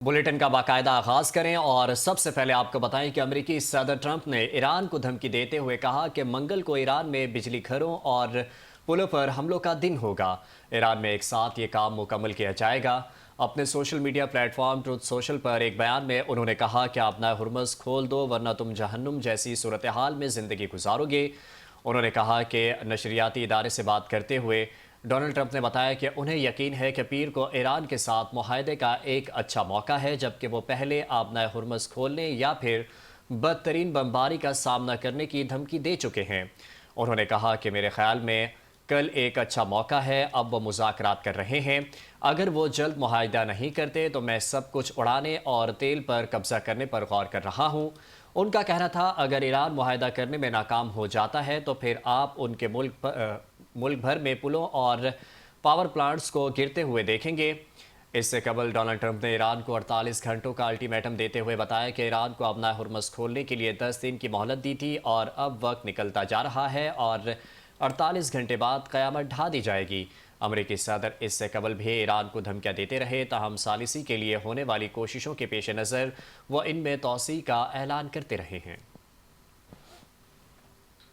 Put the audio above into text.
Bulletin का बाकायदा आगाज करें और सबसे पहले आपको बताएं कि अमेरिकी सदर ट्रंप ने ईरान को धमकी देते हुए कहा कि मंगल को ईरान में बिजली घरों और पुलों पर हमलों का दिन होगा। ईरान में एक साथ ये काम मुकम्मल किया जाएगा। अपने social media platform truth social पर एक बयान में उन्होंने कहा कि अपना हुर्मुज़ खोल दो वरना तुम जहन्नुम जैसी सूरत हाल में ज़िंदगी गुजारोगे। उन्होंने कहा कि नशरियाती इदारे से बात करते हुए डोनाल्ड ट्रंप ने बताया कि उन्हें यकीन है कि पीर को ईरान के साथ मुआहदे का एक अच्छा मौका है, जबकि वो पहले अपना हुर्मुज़ खोलने या फिर बदतरीन बमबारी का सामना करने की धमकी दे चुके हैं। उन्होंने कहा कि मेरे ख्याल में कल एक अच्छा मौका है, अब वो मुज़ाकरात कर रहे हैं। अगर वो जल्द मुआहदा नहीं करते तो मैं सब कुछ उड़ाने और तेल पर कब्जा करने पर गौर कर रहा हूँ। उनका कहना था अगर ईरान मुआहदा करने में नाकाम हो जाता है तो फिर आप उनके मुल्क भर में पुलों और पावर प्लांट्स को गिरते हुए देखेंगे। इससे कबल डोनाल्ड ट्रंप ने ईरान को 48 घंटों का अल्टीमेटम देते हुए बताया कि ईरान को अपना हुर्मुज़ खोलने के लिए 10 दिन की मोहलत दी थी और अब वक्त निकलता जा रहा है और 48 घंटे बाद क़यामत ढा दी जाएगी। अमेरिकी सदर इससे कबल भी ईरान को धमकियां देते रहे, ताहम सालिसी के लिए होने वाली कोशिशों के पेश नज़र वो इनमें तोसी का ऐलान करते रहे हैं।